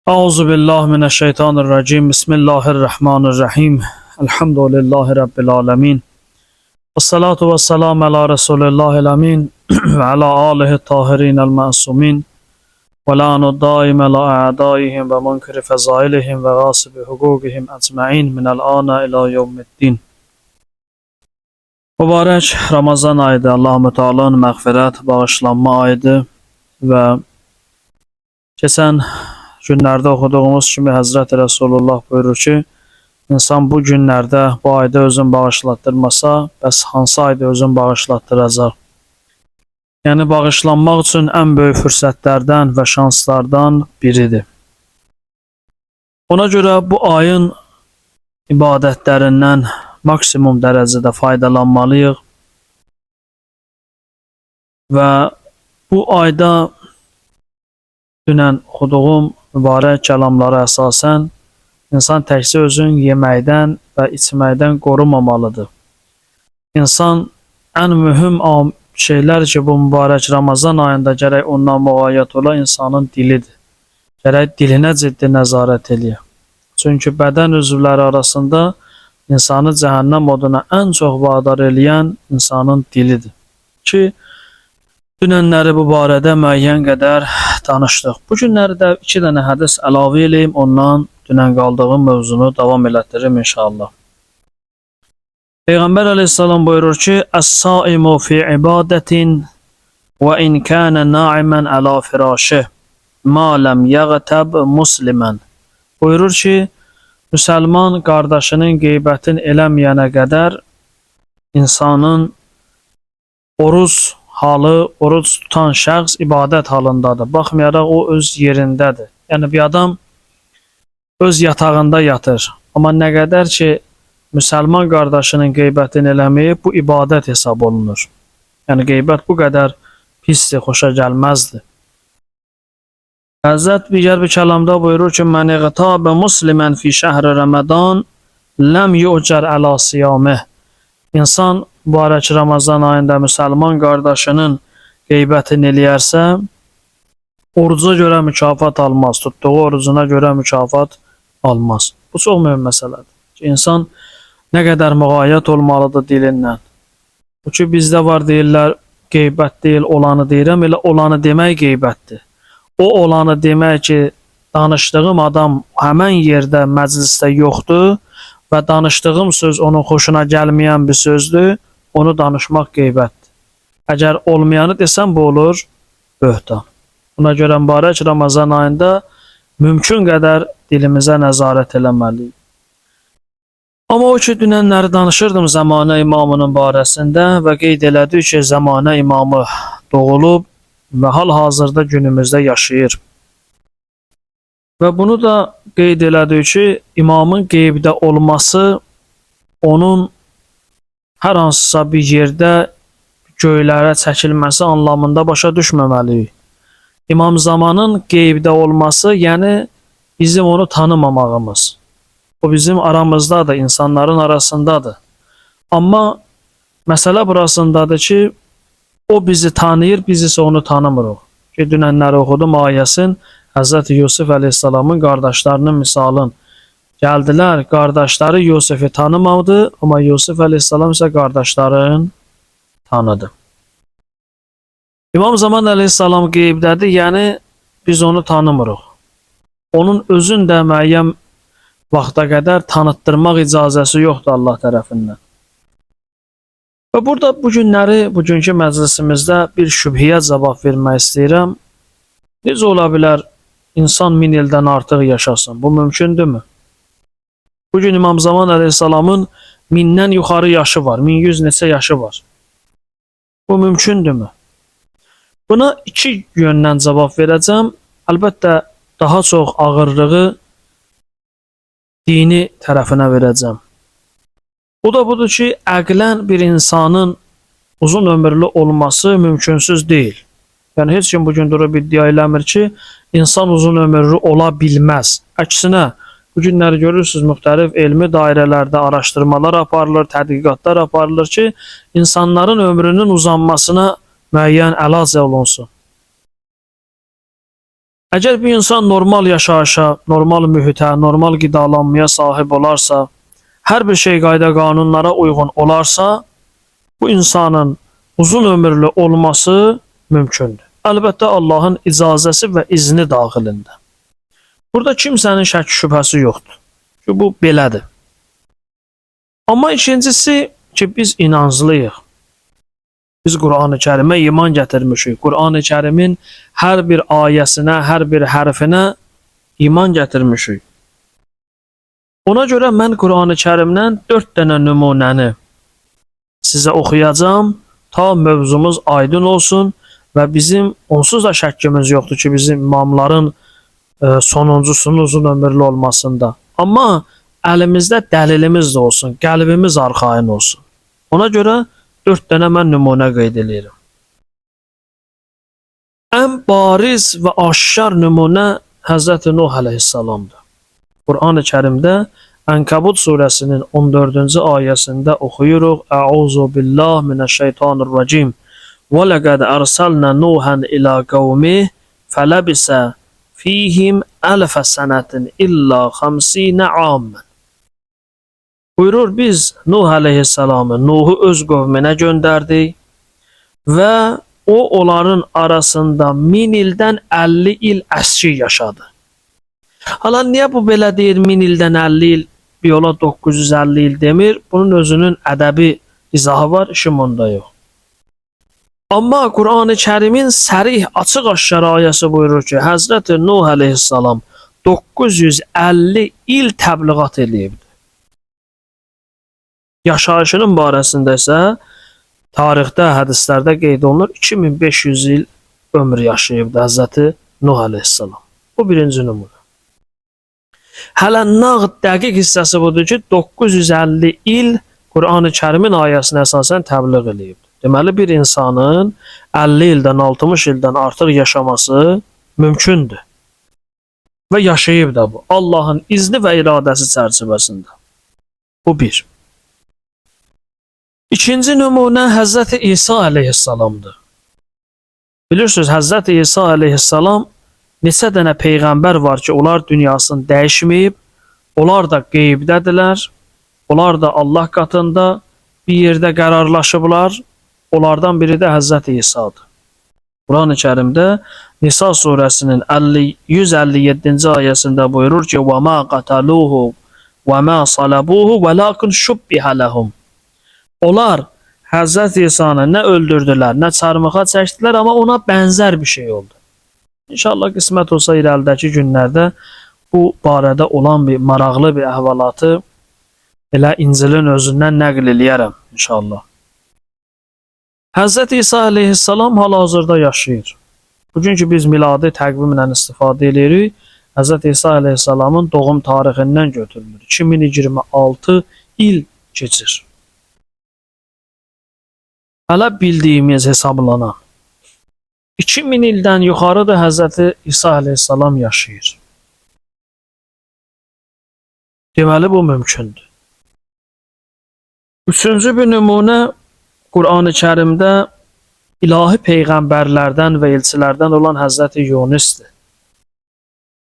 Euzubillahimineşşeytanirracim. Bismillahirrahmanirrahim. Elhamdülillahi Rabbil alemin. Vessalatu vesselamu ala Resulillahil amin. Ve ala alihi tahirinel masumin. Ve la'nu daim ala a'daihim ve munkiri fezailihim ve gasibi hukukihim ecma'in minel ana ila yevmiddin. Mübarek Ramazan ayıdır. Allah-u Teala'nın mağfiret, bağışlanma ayıdır ve geçen günlerde okuduğumuz kimi Hazreti Resulullah buyurur ki, insan bu günlerde, bu ayda özün bağışlattırmasa, bəs hansı ayda özün bağışlattıracaq? Yəni, bağışlanmaq üçün ən böyük fürsətlərdən və şanslardan biridir. Ona görə bu ayın ibadətlərindən maksimum dərəcədə faydalanmalıyıq və bu ayda dünən oxuduğum mübarək kəlamlara əsasən insan təkcə özün yeməkdən və içməkdən qorumamalıdır. İnsan ən mühüm şeylər ki, bu mübarək Ramazan ayında gərək ondan müğayyət ola insanın dilidir. Gərək dilinə ciddi nəzarət eləyək. Çünki bədən üzvləri arasında insanı cəhənnəm oduna ən çox vadar eləyən insanın dilidir. Ki, dünənləri bu barədə müəyyən qədər danışdıq. Bu günləri də 2 dənə hədis əlavə eləyim, ondan dünən qaldığım mövzunu davam elətdirim inşallah. Peyğəmbər əleyhissalam buyurur ki, "Əs-saimu fi ibadətin və in kana na'iman ala firashih ma lam yaghtab musliman." Buyurur ki, müsəlman qardaşının qeybətini eləməyənə qədər insanın oruç halı, oruç tutan şəxs ibadət halındadır. Baxmayaraq o öz yerindədir. Yəni bir adam öz yatağında yatır. Amma nə qədər ki müsəlman qardaşının qeybətini eləməyib, bu ibadət hesab olunur. Yəni qeybət bu qədər pisdir, xoşa gəlməzdir. Həzrət digər bir kəlamda buyurur ki, "Mən iğtabə muslimən fi şəhri Ramadan lam yu'car ala siyamih." İnsan mübarək Ramazan ayında müsəlman qardaşının qeybətini eləyərsə, oruca görə mükafat almaz, tutduğu orucuna görə mükafat almaz. Bu çox mühüm məsələdir. İnsan nə qədər müğayyət olmalıdır dilindən. Bu ki, bizdə var deyirlər, qeybət deyil, olanı deyirəm, elə olanı demək qeybətdir. O olanı demək ki, danışdığım adam həmən yerdə, məclisdə yoxdur və danışdığım söz onun xoşuna gəlməyən bir sözdür, onu danışmaq qeybətdir. Əgər olmayanı desəm, bu olur böhtan. Buna görə mübarək Ramazan ayında mümkün qədər dilimizə nəzarət eləməliyik. Amma o ki, dünənləri danışırdım Zəmanə imamının barəsində və qeyd elədik ki, Zəmanə imamı doğulub və hal-hazırda günümüzdə yaşayır. Və bunu da qeyd elədik ki, imamın qeybdə olması onun hər hansısa bir yerdə göylərə çəkilməsi anlamında başa düşməməliyik. İmam Zamanın qeybdə olması, yəni bizim onu tanımamağımız. O bizim aramızdadır, insanların arasındadır. Amma məsələ burasındadır ki, o bizi tanıyır, biz isə onu tanımırıq. Ki, dünənləri oxudum ayəsin, Həzrəti Yusuf əleyhissalamın qardaşlarının misalın. Gəldilər, qardaşları Yusufu tanımadı, amma Yusuf əleyhissalam isə qardaşların tanıdı. İmam Zaman əleyhissalam qeybdədir, yəni biz onu tanımırıq. Onun özün də müəyyən vaxta qədər tanıtdırmaq icazəsi yoxdur Allah tərəfindən. Və burada bu günləri, bugünkü məclisimizdə bir şübhəyə cavab vermək istəyirəm. Necə ola bilər insan 1000 ildən artıq yaşasın? Bu mümkündürmü? Bugün İmam Zaman əleyhissalamın 1000-dən yuxarı yaşı var, 1100 neçə yaşı var. Bu mümkündürmü? Buna 2 yöndən cavab verəcəm. Əlbəttə daha çox ağırlığı dini tərəfinə verəcəm. O da budur ki, əqlən bir insanın uzun ömürlü olması mümkünsüz deyil. Yəni heç kim bugün durub iddia eləmir ki, insan uzun ömürlü ola bilməz. Əksinə, bu günləri görürsünüz, müxtəlif elmi dairələrdə araşdırmalar aparılır, tədqiqatlar aparılır ki, insanların ömrünün uzanmasına müəyyən əlac olunsun. Əgər bir insan normal yaşayışa, normal mühitə, normal qidalanmaya sahib olarsa, hər bir şey qayda qanunlara uyğun olarsa, bu insanın uzun ömürlü olması mümkündür. Əlbəttə Allahın icazəsi və izni daxilində. Burada kimsənin şək şübhəsi yoxdur ki, bu belədir. Amma ikincisi ki, biz inanclıyıq. Biz Qur'an-ı Kərimə iman gətirmişik. Qur'an-ı Kərimin hər bir ayəsinə, hər bir hərfinə iman gətirmişik. Ona görə mən Qur'an-ı Kərimdən 4 dənə nümunəni sizə oxuyacağım, ta mövzumuz aydın olsun və bizim onsuz da şəkkimiz yoxdur ki, bizim imamların sonuncusunun uzun ömürlü olmasında. Amma əlimizdə dəlilimiz də olsun, qəlbimiz arxayın olsun. Ona görə 4 dənə mən nümunə qeyd edirəm. Ən bariz və aşkar nümunə Həzrəti Nuh əleyhissalamdır. Qur'an-ı Kərimdə Ənkəbut surəsinin 14-cü ayəsində oxuyuruq. Əuzu billah minəşşeytanirracim. Və ləqəd ərsalnə Nuhan ilə qavmih fələbisə fihim əlfə sənətin illə 50 amən. Buyurur, biz Nuh əleyhissalamı, Nuhu öz qövminə göndərdik və o onların arasında 1000 ildən 50 il əskik yaşadı. Hala niyə bu belə deyir 1000 ildən 50 il, bir yola 950 il demir? Bunun özünün ədəbi izahı var, işim onda yox. Amma Qur'an-ı Kərimin sərih, açıq aşkar ayəsi buyurur ki, Həzrəti Nuh əleyhissalam 950 il təbliğat eləyibdi. Yaşayışının barəsində isə tarixdə, hədislərdə qeyd olunur 2500 il ömür yaşayıbdı Həzrəti Nuh əleyhissalam. Bu birinci nümunə. Hələ nağd dəqiq hissəsi budur ki, 950 il Qur'an-ı Kərimin ayəsinə əsasən təbliğ eləyibdir. Deməli, bir insanın 50 ildən, 60 ildən artıq yaşaması mümkündür. Və yaşayıb da bu. Allahın izni və iradəsi çərçivəsində. Bu bir. İkinci nümunə Həzrəti İsa əleyhissalamdır. Bilirsiniz, Həzrəti İsa əleyhissalam neçə dənə peyğəmbər var ki, onlar dünyasını dəyişməyib, onlar da qeybdədirlər, onlar da Allah qatında bir yerdə qərarlaşıblar. Onlardan biri də Həzrəti İsa'dır. Qur'an-ı Kərimdə Nisa surəsinin 157-ci ayəsində buyurur ki, وَمَا قَتَلُوهُ وَمَا صَلَبُوهُ وَلَاكِنْ شُبِّهَ لَهُمْ. Onlar Həzrəti İsa'nı nə öldürdülər, nə çarmıxa çəkdilər, amma ona bənzər bir şey oldu. İnşallah qismət olsa irəlidəki günlərdə bu barədə olan bir maraqlı bir əhvalatı elə İncilin özündən nəql eləyərəm inşallah. Həzrəti İsa əleyhissalam hal-hazırda yaşayır. Bugünkü biz miladi təqvimlə istifadə edirik. Həzrəti İsa əleyhissalamın doğum tarixindən götürülür. 2026 il keçir. Hələ bildiyimiz hesablanan 2000 ildən yuxarıda Həzrəti İsa əleyhissalam yaşayır. Deməli, bu mümkündür. Üçüncü bir nümunə Qur'an-ı Kərimdə ilahi peyğəmbərlərdən və elçilərdən olan Həzrəti Yunusdur.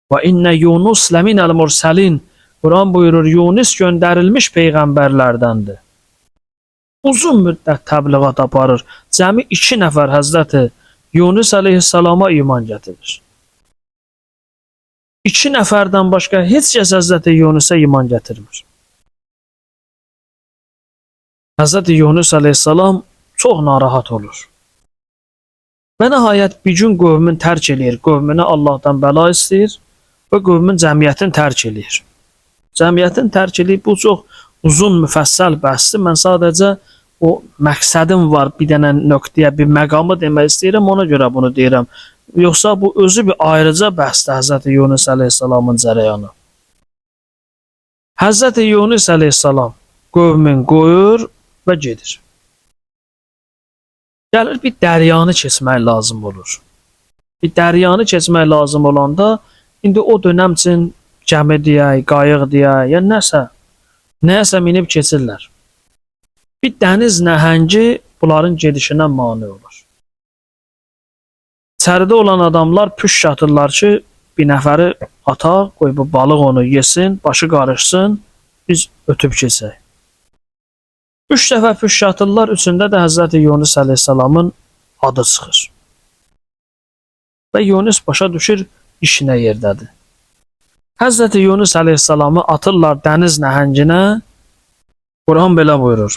Və innə Yunus ləminəl mursəlin. Qur'an buyurur, Yunus göndərilmiş peyğəmbərlərdəndir. Uzun müddət təbliğat aparır. Cəmi 2 nəfər Həzrəti Yunus əleyhissalama iman gətirir. 2 nəfərdən başqa heç kəs Həzrəti Yunusa iman gətirmir. Həzrəti Yunus əleyhissalam çox narahat olur. Və nəhayət bir gün qövmün tərk eləyir. Qövmünə Allahdan bəla istəyir və qövmün cəmiyyətini tərk eləyir. Cəmiyyətini tərk eləyib, bu çox uzun müfəssəl bəhsdir. Mən sadəcə o məqsədim var, bir dənə nöqtəyə, bir məqamı demək istəyirəm, ona görə bunu deyirəm. Yoxsa bu özü bir ayrıca bəhsdir Həzrəti Yunus əleyhissalamın cərəyanı. Həzrəti Yunus əleyhissalam qövmün qoyur və gedir. Gəlir, bir dəryanı keçmək lazım olur. Bir dəryanı keçmək lazım olanda, indi o dönəm üçün gəmi deyək, qayıq deyək, ya nəsə minib keçirlər. Bir dəniz nəhəngi bunların gedişinə mane olur. İçəridə olan adamlar püş atırlar ki, bir nəfəri ataq, qoy bu balıq onu yesin, başı qarışsın, biz ötüb keçək. 3 dəfə püş atırlar, üçündə də Həzrəti Yunus əleyhissalamın adı çıxır. Və Yunus başa düşür, işinə yerdədir. Həzrəti Yunus əleyhissalamı atırlar dəniz nəhənginə, Quran belə buyurur.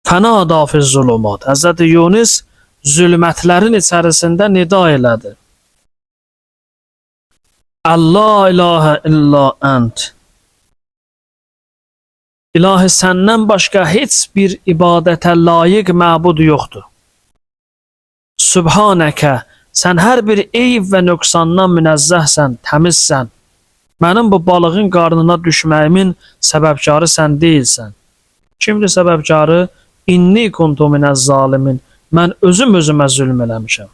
Fənada fiz zulumat. Həzrəti Yunus zülmətlərin içərisində nida elədi. Allah ilahə illa ənt. İlahi səndən başqa heç bir ibadətə layiq məbud yoxdur. Subhanəkə, sən hər bir eyb və nöqsandan münəzzəhsən, təmizsən. Mənim bu balığın qarnına düşməyimin səbəbkarı sən deyilsən. Kimdir səbəbkarı? İnni kuntu minəz zalimin. Mən özüm özümə zülm eləmişəm.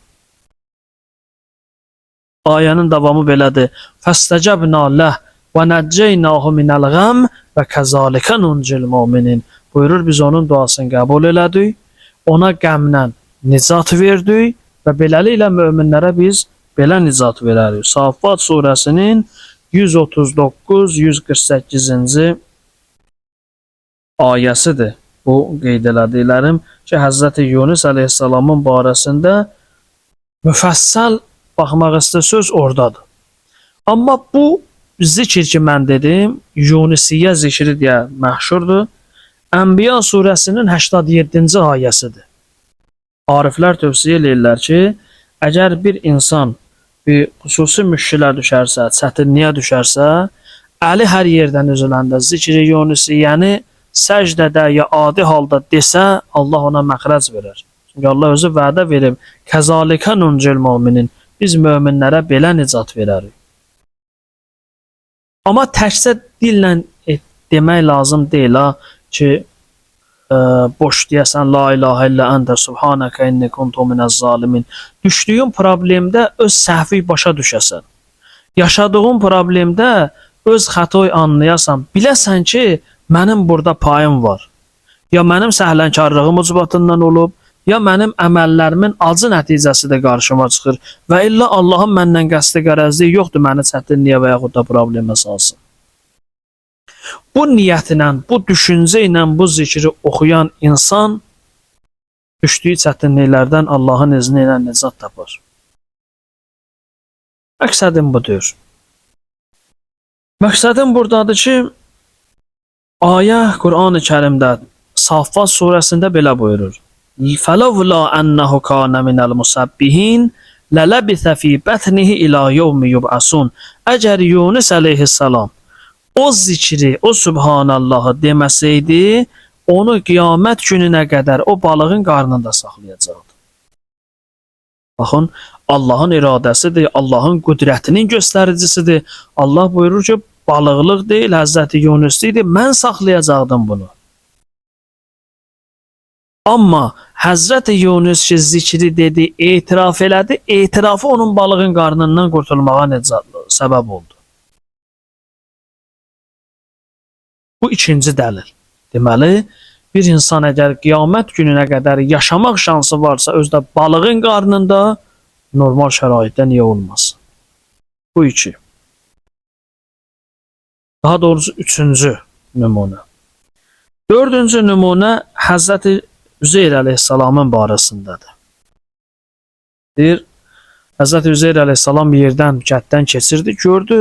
Ayənin davamı belədir. Fəstəcəbnə ləh və nəccəynahu minəl ғəm və kəzalikə nuncil müminin. Buyurur, biz onun duasını qəbul elədik, ona qəmlə nicat verdik və beləliklə möminlərə biz belə nicat verərik. Saffat surəsinin 139-148-ci ayəsidir. Bu qeyd elədiklərim ki, Həzrəti Yunus əleyhissalamın barəsində müfəssəl baxmaq istəsəz oradadır. Amma bu zikir ki mən dedim, Yunusiyyə zikri deyə məşhurdur. Ənbiya surəsinin 87-ci ayəsidir. Ariflər tövsiyə eləyirlər ki, əgər bir insan bir xüsusi müşkilə düşərsə, çətinliyə düşərsə, əli hər yerdən üzüləndə zikri Yunusiyyəni səcdədə ya adi halda desə, Allah ona məxrəc verir. Çünki Allah özü vədə verib, kəzalikə nuncil müminin, biz möminlərə belə nicat verərik. Amma təkcə dillə demək lazım deyil ki, boş deyəsən la ilahə illə əntə subhanəkə inni kuntu minəz zalimin. Düşdüyün problemdə öz səhvi başa düşəsən. Yaşadığın problemdə öz xətoy anlayasan. Biləsən ki, mənim burada payım var. Ya mənim səhlənkarlığım ucbatından olub, ya mənim əməllərimin acı nəticəsi də qarşıma çıxır və illa Allahın məndən qəsdi qərəzliyi yoxdur məni çətinliyə və yaxud da problemə salsın. Bu niyyətlə, bu düşüncə ilə bu zikri oxuyan insan düşdüyü çətinliklərdən Allahın izni ilə nicat tapar. Məqsədim budur. Məqsədim buradadır ki, ayə Qur'an-ı Kərimdə Saffat surəsində belə buyurur. فَلَوْلَا أَنَّهُ كَانَ مِنَ الْمُسَبِّحِينَ لَلَبِثَ فِي بَطْنِهِ إِلَى يَوْمِ يُبْعَثُونَ. Əgər Yunus əleyhissalam o zikri, o Subhanallahı deməsəydi, onu qiyamət gününə qədər o balığın qarnında saxlayacaqdı. Baxın, Allahın iradəsidir, Allahın qüdrətinin göstəricisidir. Allah buyurur ki, balıqlıq deyil, Həzrəti Yunus deyil, mən saxlayacaqdım bunu. Amma Həzrəti Yunus ki, zikri dedi, etiraf elədi, etirafı onun balığın qarnından qurtulmağa səbəb oldu. Bu ikinci dəlil. Deməli, bir insan əgər qiyamət gününə qədər yaşamaq şansı varsa, özdə balığın qarnında normal şəraitdə niyə olmasın? Bu iki. Daha doğrusu üçüncü nümunə. Dördüncü nümunə Həzrəti Üzeyr əleyhissalamın barəsindədir. Deyir, Həzrəti Üzeyr əleyhissalam bir yerdən, kətdən keçirdi, gördü,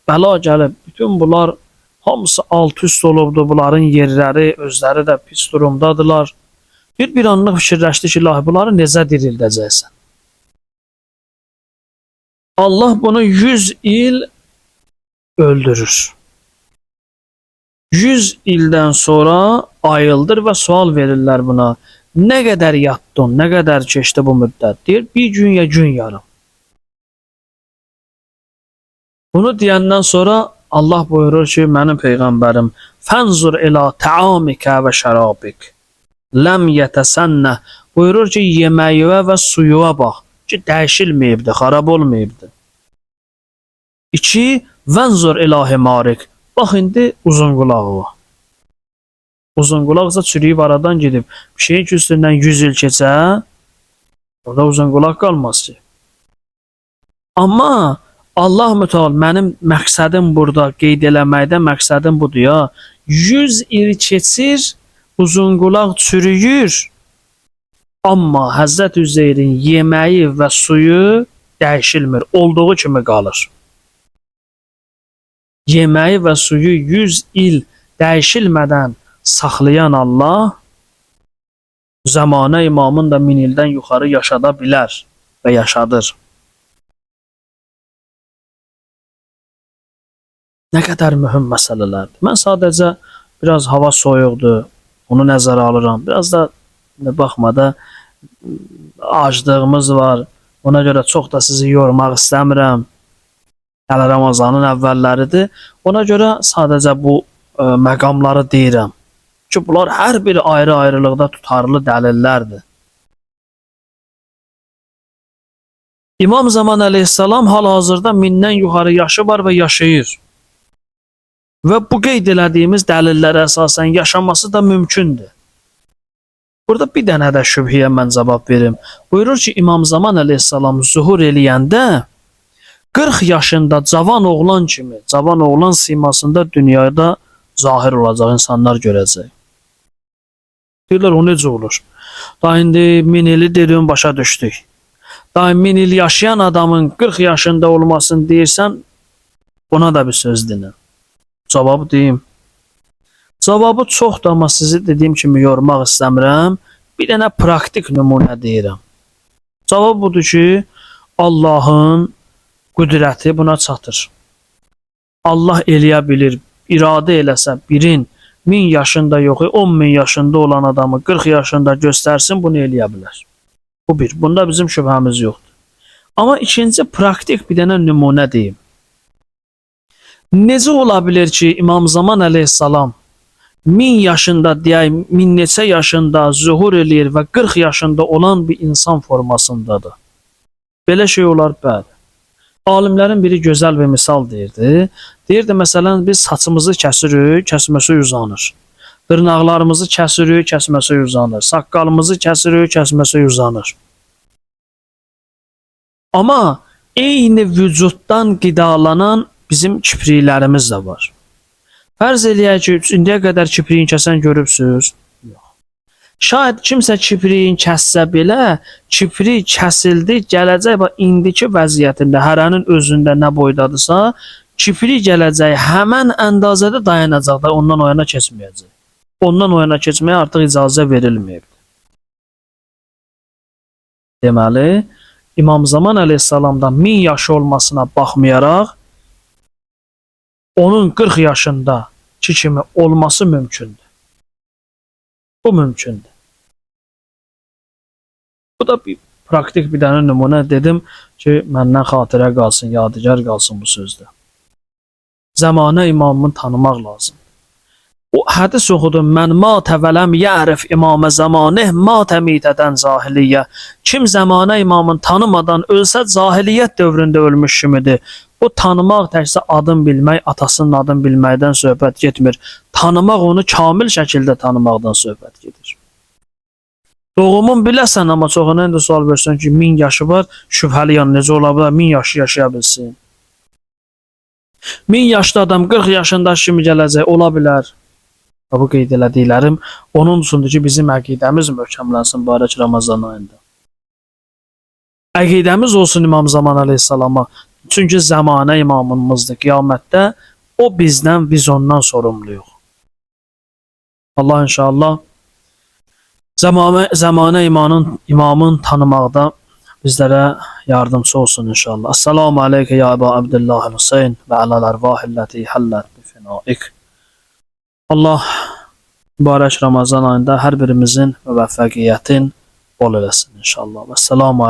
bəla gəlib, bütün bunlar hamısı alt-üst olubdu, bunların yerləri, özləri də pis durumdadılar. Bir anlıq fikirləşdi ki, ilahi, bunları necə dirildəcəksən? Allah bunu 100 il öldürür. 100 ildən sonra ayıldır və sual verirlər buna. Nə qədər yatdın, nə qədər keçdi bu müddət? Deyir, bir gün ya gün yarım. Bunu deyəndən sonra Allah buyurur ki, mənim peyğəmbərim, fənzur ilə təamikə və şərabik, ləm yətəsənnə, buyurur ki, yeməyivə və suyuva bax, ki, dəyişilməyibdir, xarab olmayıbdır. 2. Vənzur ilə himarik, bax, indi uzun qulağı var. Uzun qulaqsa çürüyüb aradan gedib, bir şeyin üstündən 100 il keçə, Orada uzun qulaq qalmaz ki. Amma Allah mütəal mənim məqsədim burada qeyd eləməkdə məqsədim budur ya. 100 il keçir, uzun qulaq çürüyür. Amma Həzrət Üzeyrin yeməyi və suyu dəyişilmir, olduğu kimi qalır. Yeməyi və suyu 100 il dəyişilmədən saxlayan Allah Zəmanə imamın da 1000 ildən yuxarı yaşada bilər və yaşadır. Nə qədər mühüm məsələlərdir. Mən sadəcə biraz hava soyuqdur, onu nəzərə alıram. Biraz da baxmada aclığımız var. Ona görə çox da sizi yormaq istəmirəm. Hələ Ramazanın əvvəlləridir. Ona görə sadəcə bu məqamları deyirəm. Ki bunlar hər biri ayrı-ayrılıqda tutarlı dəlillərdir. İmam Zaman əleyhissalam hal-hazırda 1000-dən yuxarı yaşı var və yaşayır. Və bu qeyd elədiyimiz dəlillərə əsasən yaşaması da mümkündür. Burada bir dənə də şübhəyə mən cavab verim. Buyurur ki, İmam Zaman əleyhissalam zuhur eləyəndə 40 yaşında cavan oğlan kimi, cavan oğlan simasında dünyada zahir olacaq, insanlar görəcək. Deyirlər, o necə olur? Da indi 1000 ili dedim, başa düşdük. Da 1000 il yaşayan adamın 40 yaşında olmasını deyirsən, buna da bir söz dinlə. Cavabı deyim. Cavabı çoxdur, amma sizi dediyim kimi yormaq istəmirəm. Bir dənə praktik nümunə deyirəm. Cavab budur ki, Allahın qüdrəti buna çatır. Allah eləyə bilir, iradə eləsə birin 1000 yaşında yox, 10.000 yaşında olan adamı 40 yaşında göstərsin, bunu eləyə bilər. Bu bir. Bunda bizim şübhəmiz yoxdur. Amma ikinci praktik bir dənə nümunə deyim. Necə ola bilər ki, İmam Zaman əleyhissalam 1000 yaşında deyək, 1000 neçə yaşında zuhur eləyir və 40 yaşında olan bir insan formasındadır? Belə şey olar, bəli. Alimlərin biri gözəl bir misal deyirdi. Deyirdi, məsələn, biz saçımızı kəsirik, kəsməsi uzanır. Dırnaqlarımızı kəsirik, kəsməsi uzanır. Saqqalımızı kəsirik, kəsməsi uzanır. Amma eyni vücuddan qidalanan bizim kipriklərimiz də var. Fərz eləyək ki, indiyə qədər kipriyin kəsən görübsünüz? Yox. Şayad kimsə kipriyin kəssə belə, kiprik kəsildi, gələcək indiki vəziyyətində, hərənin özündə nə boydadırsa, kiprik gələcək həmən əndazədə dayanacaq da ondan o yana keçməyəcək. Ondan o yana keçməyə artıq icazə verilməyib. Deməli, İmam Zaman əleyhissalamdan 1000 yaşı olmasına baxmayaraq, onun 40 yaşında kimi olması mümkündür. Bu mümkündür. Bu da bir praktik bir dənə nümunə dedim ki, məndən xatirə qalsın, yadigar qalsın bu sözdə. Zəmanə imamını tanımaq lazım. O hədis oxudum, mən matə və ləm yərif imamə zəmaneh matə mitədən zahiliyyə. Kim zəmanə imamını tanımadan ölsə, cahiliyyət dövründə ölmüş kimidir. O tanımaq təkcə adın bilmək, atasının adını bilməkdən söhbət getmir. Tanımaq onu kamil şəkildə tanımaqdan söhbət gedir. Doğumun biləsən, amma çoxuna indi sual versən ki, 1000 yaşı var, şübhəliyən necə ola bilər, 1000 yaşı yaşaya bilsin. 1000 yaşlı adam 40 yaşında kimi gələcək, ola bilər. Bu qeyd elədiklərim onun üçündür ki, bizim əqidəmiz möhkəmlənsin barək Ramazan ayında. Əqidəmiz olsun İmam Zaman əleyhissalama. Çünki zəmanə imamımızdır qiyamətdə. O bizdən, biz ondan sorumluyuq. Allah inşallah zəmanə imamın tanımaqda bizlərə yardımcı olsun inşallah. Esselamu aleykə ya Əbu Abdullah Hüseyin və aləl ərvahilləti həllət bifinaik. Allah mübarək Ramazan ayında hər birimizin müvəffəqiyyətin bol eləsin inşallah. Vəsselamu aleykum.